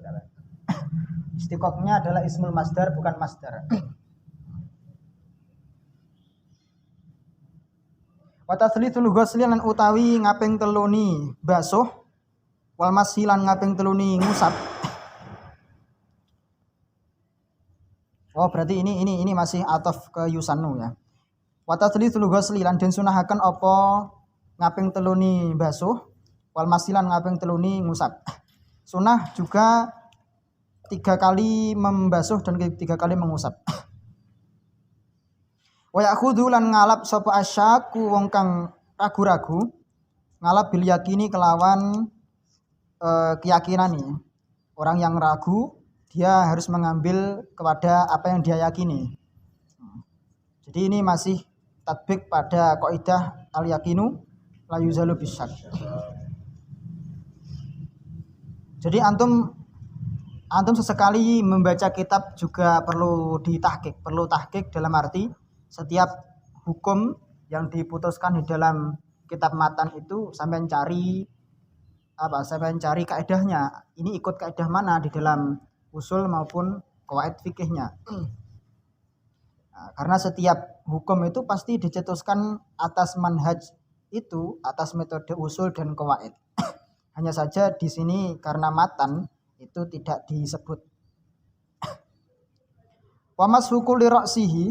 Istiqoqnya adalah ismul masdar, bukan masdar. Wa taslithul ghusli lan utawi ngaping teluni basuh, wal masilan ngaping teluni ngusap. Oh berarti ini masih ataf ke yusanu ya. Wa taslithul ghusli lan den sunahaken apa ngaping teluni basuh, wal masilan ngaping teluni ngusap. Sunah juga 3 kali membasuh dan 3 kali mengusap. Wa yakhudhu lan ngalap sapa asyaku wong kang ragu-ragu, ngalap bil yakini kelawan keyakinan ini. Orang yang ragu dia harus mengambil kepada apa yang dia yakini. Jadi ini masih tatbik pada kaidah al-yaqinu la yuzalu bisyak. Jadi antum sesekali membaca kitab juga perlu tahqiq dalam arti setiap hukum yang diputuskan di dalam kitab matan itu sampai cari kaidahnya. Ini ikut kaidah mana di dalam usul maupun qawaid fikihnya. Nah, karena setiap hukum itu pasti dicetuskan atas manhaj itu, atas metode usul dan qawaid. Hanya saja di sini karena matan itu tidak disebut. Wa mashuku li ra'sihi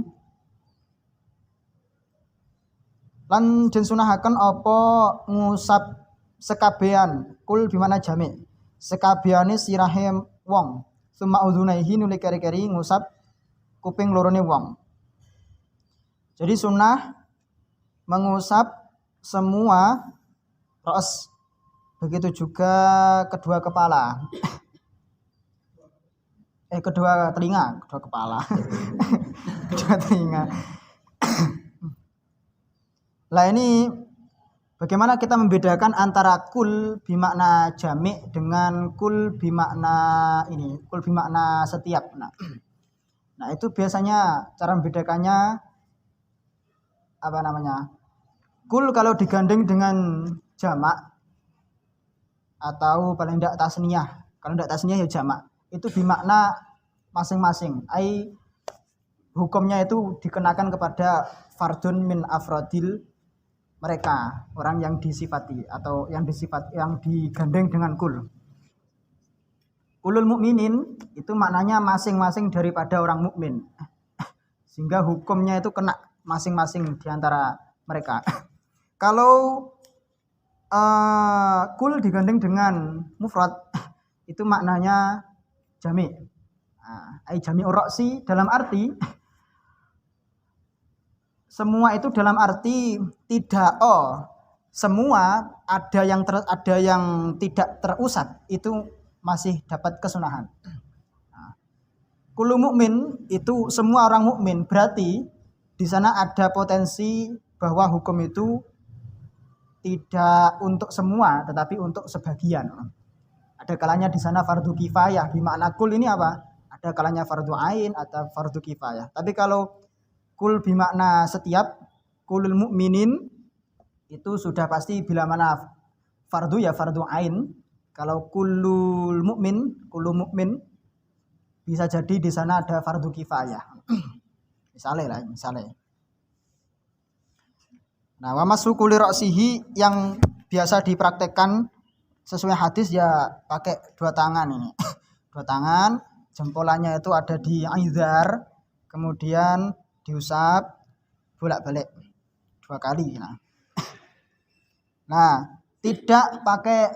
lan den sunahaken apa ngusap sekabehan kul bimana jami sekabehane sirahe wong summa udhunaihi nuli keri-keri ngusap kuping lorone wong. Jadi sunnah mengusap semua ra's, begitu juga kedua kepala. Kedua telinga, kedua kepala. Kedua telinga. Lah ini bagaimana kita membedakan antara kul bimakna jami' dengan kul bimakna setiap. Nah, itu biasanya cara membedakannya kul kalau digandeng dengan jamak atau paling tidak tasniyah. Kalau tidak tasniyah ya jamak. Itu bimakna masing-masing. Hukumnya itu dikenakan kepada fardun min afrodil mereka, orang yang disifati atau yang digandeng dengan kul. Kulul mukminin itu maknanya masing-masing daripada orang mukmin. Sehingga hukumnya itu kena masing-masing di antara mereka. Kalau kul digandeng dengan mufrad itu maknanya jami'. Jami'ur ra'si dalam arti semua itu dalam arti tidak semua ada yang tidak terusap itu masih dapat kesunahan. Kullu mukmin itu semua orang mukmin, berarti di sana ada potensi bahwa hukum itu tidak untuk semua tetapi untuk sebagian. Ada kalanya di sana fardu kifayah, di makna kul ini apa? Ada kalanya fardu ain atau fardu kifayah. Tapi kalau kul bimakna setiap, kulul mukminin itu sudah pasti bila mana fardu ya fardu ain. Kalau kulul mukmin bisa jadi di sana ada fardu kifayah. Misalnya. Nah, wa mashuku li ra'sihi yang biasa dipraktekkan sesuai hadis ya pakai dua tangan ini. Dua tangan, jempolannya itu ada di aizar, kemudian diusap bolak-balik 2 kali. Nah, tidak pakai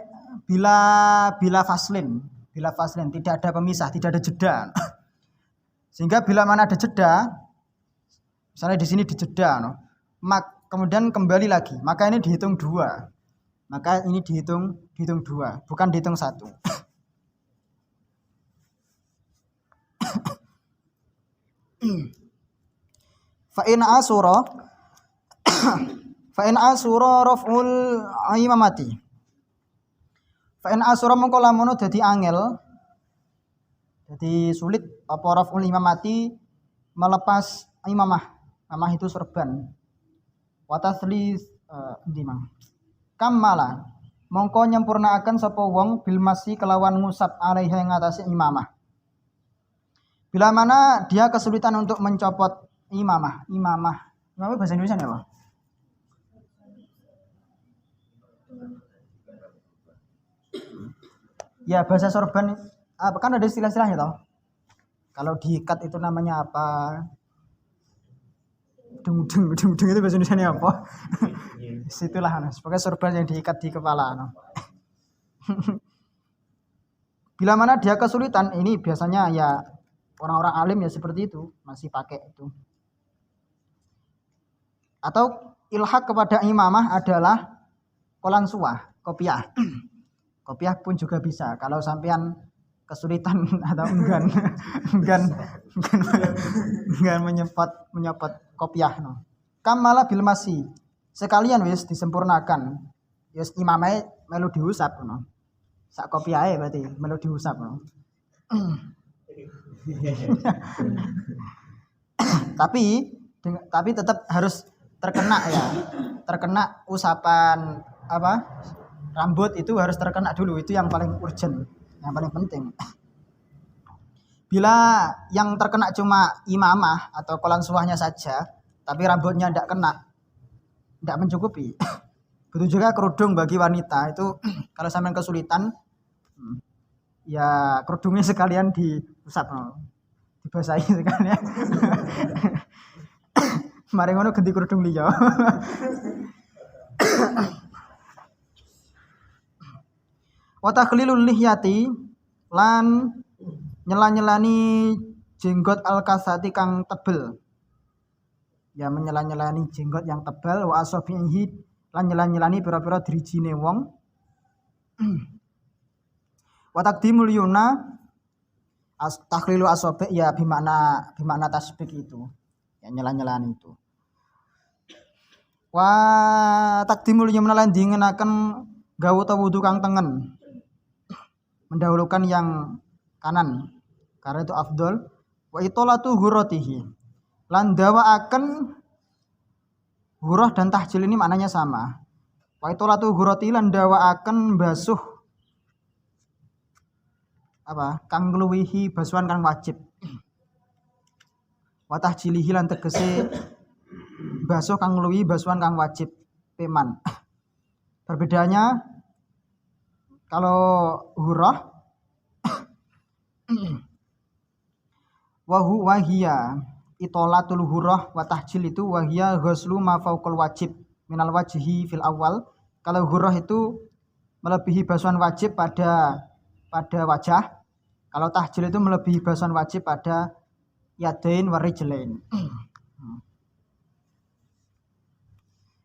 bila faslin, tidak ada pemisah, tidak ada jeda. Sehingga bila mana ada jeda, misalnya di sini dijeda, kemudian kembali lagi, maka ini dihitung 2. Maka ini dihitung 2, bukan dihitung 1. Fa in asura raf'ul imamati. Fa in asura mongko lamun dadi angel, dadi sulit apa raf'ul imamati melepas imamah. Imamah itu serban. Wa taslis kamala mongko nyempurnaaken sapa wong bil masi kelawan ngusap alaiha ing atase imamah. Bila mana dia kesulitan untuk mencopot imamah bahasa Indonesia apa? Ya bahasa sorban kan ada istilah-istilahnya toh. Kalau diikat itu namanya apa? Dung itu bahasa Indonesia apa? Situlah sebagai sorban yang diikat di kepala. Bila mana dia kesulitan, ini biasanya ya orang-orang alim ya seperti itu, masih pakai itu. Atau ilhaq kepada imamah adalah kolan suah, kopiah. Kopiah pun juga bisa. Kalau sampean kesulitan atau enggan menyempot kopiah. kamala bil masi. Sekalian wis disempurnakan. Wis imamae melu diusap ngono. Sak kopi ae berarti melu diusap ngono. Tapi tetap harus terkena ya. Terkena usapan apa? Rambut itu harus terkena dulu, itu yang paling urgent, yang paling penting. Bila yang terkena cuma imamah atau kolansuahnya saja, tapi rambutnya tidak kena, tidak mencukupi. Begitu juga kerudung bagi wanita itu kalau sampean kesulitan, ya kerudungnya sekalian diusap, dibasahi sekalian. Mari ngono ganti kerudung liya. Wa takhlilul lihyati lan nyela-nyelani jenggot al-kasati kang tebel. Ya menyela-nyelani jenggot yang tebal wa asabihi lan nyela-nyelani pira-pira drijine wong. Wa taqdimul yuna takhlilu asabi ya bimakna tasbih itu. Ya nyela-nyelani itu. Wa taqdimul yumna lan dingenaken gawe wudu kang tengen. Mendahulukan yang kanan karena itu afdol. Wa itolatu hurratihi lan dawaaken hurrah dan tahjil ini maknanya sama. Wa itolatu hurratihi lan dawaaken basuh apa kang ngluwihi basuhan kang wajib. Wa tahjilihi lan tegese basuh kang ngluwihi basuhan kang wajib peman. Perbedaannya kalau hurrah wahia itolatul hurrah wa tahjil itu wahia ghuslu ma fauqal wajib minal wajhi fil awal. Kalau hurrah itu melebihi basuhan wajib pada wajah. Kalau tahjil itu melebihi basuhan wajib pada yadain wa rijlain.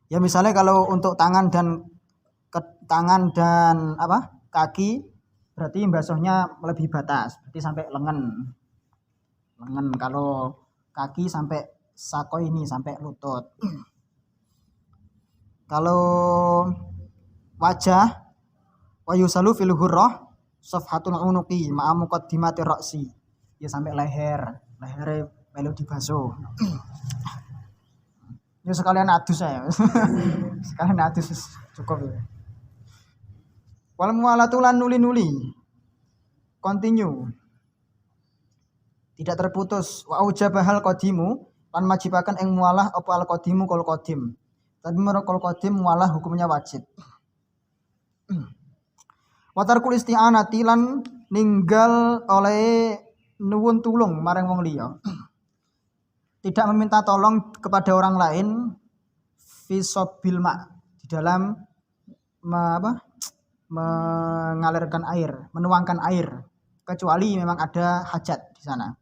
Ya misalnya kalau untuk tangan dan apa? Kaki berarti basuhnya melebihi batas, berarti sampai lengan. Kalau kaki sampai sako ini, sampai lutut. Kalau wajah wa yusalu fil hurrah safhatul unuqi ma'a muqaddimati ra'si. Ya sampai lehernya melu dibasuh. Ya sekalian adus saya. Sekalian adus cukup ya. Wal muwalatu lan nuli-nuli. Continue. Tidak terputus. Wa aujabahal qadimu lan majibakan ing mualah apa al qadimu kal qadim. Tapi menurut kal qadim mualah hukumnya wajib. Wa tarkul isti'anati lan ninggal oleh nuwun tulung marang wong liya. Tidak meminta tolong kepada orang lain fi sabil ma di dalam mengalirkan air, menuangkan air, kecuali memang ada hajat di sana.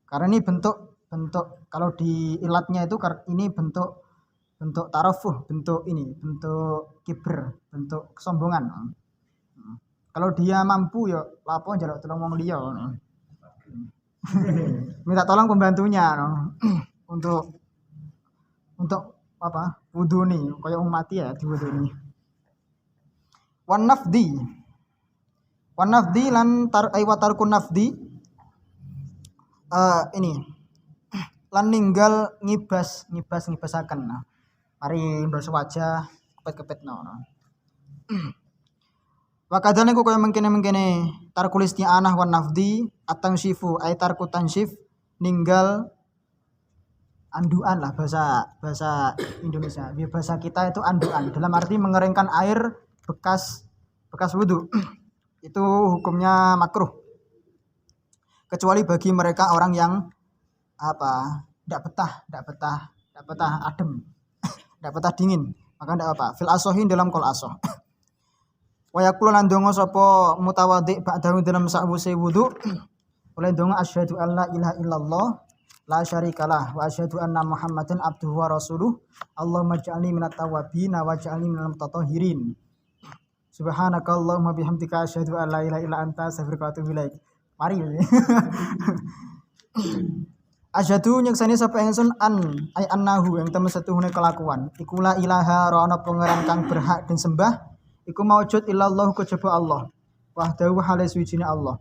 Karena ini bentuk kalau di ilatnya itu ini bentuk tarafuh, bentuk kibr, bentuk kesombongan. Kalau dia mampu ya lapo njaluk tolong wong liya. Minta tolong pembantunya untuk apa? Wudu nih, kayak wong mati ya diwuduni. Wan nafdi lan tarkun nafdi ini lan ninggal ngibasaken. Mari basuh wajah kepet-kepet Wa kadane kok kaya mengkene tarkul isti'anah wan nafdi at-tansyifu ay tarku tansyif ninggal anduan lah bahasa Indonesia. Bahasa kita itu anduan dalam arti mengeringkan air bekas wudu. Itu hukumnya makruh. Kecuali bagi mereka orang yang tidak betah adem, tidak betah dingin, maka tidak apa. Fil asohin dalam kol asoh. Wa yaqulu lan donga sapa mutawadhi ba'dahu dalam sa'wuse wudu. Oleh donga asyhadu an la ilaha illallah la syarikalah wa asyhadu anna Muhammadan abduhu wa rasuluh. Allahumma ij'alni minat tawwabin wa ij'alni minal mutatahhirin. Subhanakallahumma bihamdika asyhadu an la ilaha illa anta astaghfiruka wa atubu ilaik. Mari. Asyhadu nyekseni sapa ingsun ai annahu ing temen setuhune kelakuan iku la ilaha ora ana pangeran kang berhak den sembah iku maujud illallah kejaba Allah wahdahu hale suwijine Allah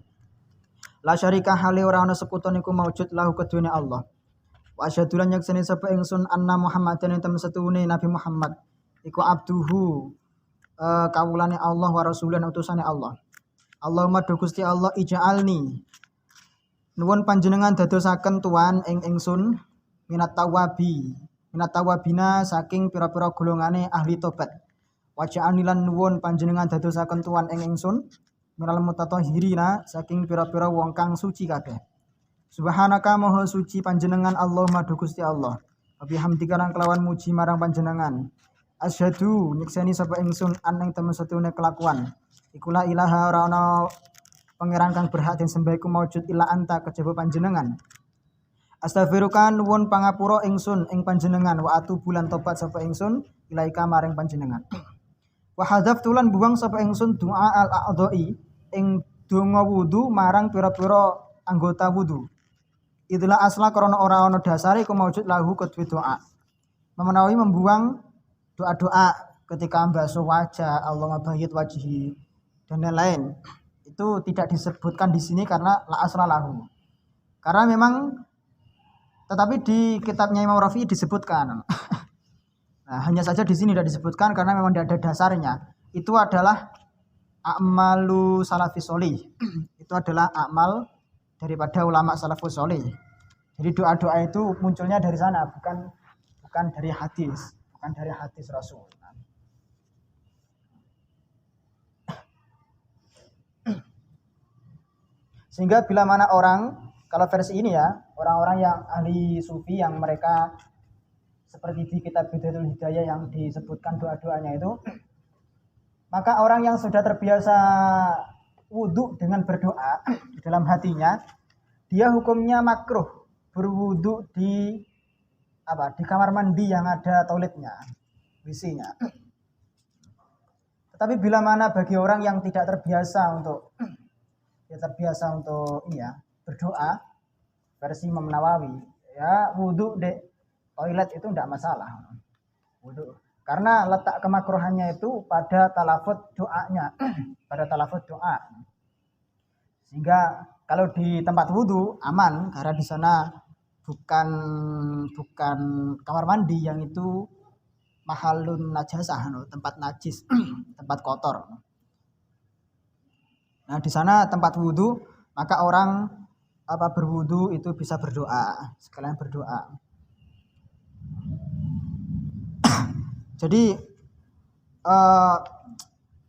la syarika hale ora ana sekutu niku maujud lahu keduene Allah wa asyhadu lan nyekseni sapa ingsun anna Muhammadan ing temen setuhune Nabi Muhammad iku abduhu kawulane Allah wa rasulan utusane Allah Allahumma do Gusti Allah ij'alni nuwun panjenengan dadosaken tuan ing ingsun minat tawabina saking pira-pira golongane ahli tobat waja'ani lan nuwun panjenengan dadosaken tuan ing ingsun minal mutatahhirina saking pira-pira wong kang suci kabeh subhanaka maha suci panjenengan Allahumma do Gusti Allah bihamdika lan kelawan muji marang panjenengan asyhadu nyekseni sapa ingsun ing temen setune kelakuan iku la ilaha ora ana pangeran kang berhak den sembah iku maujud illa anta kejaba panjenengan astaghfiruka nuwun pangapura ingsun ing panjenengan wa atubu lan tobat sapa ingsun ilaika maring panjenengan wa hadzaftu lan buang sapa ingsun doa al a'dha'i ing donga wudu marang pira-pira anggota wudu itulah asla karena ora ana dasare iku maujud lahu kedue doa menawi membuang doa-doa ketika membasuh wajah Allah mabayit wajhi dan lain-lain itu tidak disebutkan di sini karena la asla lahu. Karena memang tetapi di kitabnya Imam Rafi'i disebutkan. Nah, hanya saja di sini tidak disebutkan karena memang tidak ada dasarnya. Itu adalah a'malu salafus sholih. Itu adalah amal daripada ulama salafus sholih. Jadi doa-doa itu munculnya dari sana, bukan dari hadis, bukan dari hadis Rasul. Sehingga bila mana orang, kalau versi ini ya, orang-orang yang ahli sufi yang mereka seperti di kitab Bidayatul Hidayah yang disebutkan doa-doanya itu, maka orang yang sudah terbiasa wudhu dengan berdoa di dalam hatinya, dia hukumnya makruh berwudhu di kamar mandi yang ada toiletnya, WC-nya. Tetapi bila mana bagi orang yang tidak terbiasa untuk berdoa versi Imam Nawawi ya wudhu di toilet itu tidak masalah wudhu karena letak kemakruhannya itu pada talafut doanya pada talafut doa sehingga kalau di tempat wudhu aman karena di sana bukan kamar mandi yang itu mahalun najasah tempat najis tempat kotor. Nah, di sana tempat wudhu, maka orang berwudhu itu bisa berdoa, sekalian berdoa. Jadi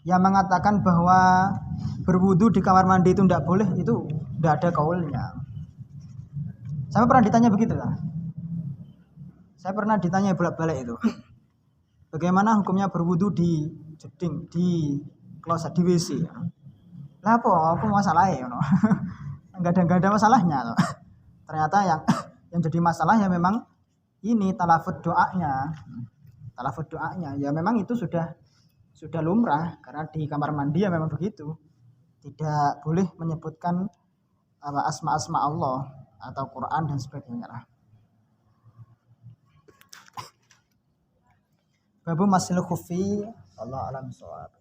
yang mengatakan bahwa berwudhu di kamar mandi itu tidak boleh, itu tidak ada kaulnya. Saya pernah ditanya begitu lah. Saya pernah ditanya bolak-balik itu. Bagaimana hukumnya berwudhu di jeding, di kloset, di WC? Lah apa masalahnya no? Enggak ada masalahnya no? Ternyata yang jadi masalah ya memang ini talafut doanya ya memang itu sudah lumrah karena di kamar mandi ya memang begitu tidak boleh menyebutkan asma-asma Allah atau Quran dan sebagainya lah. Babu masil khufi Allah alam shawab.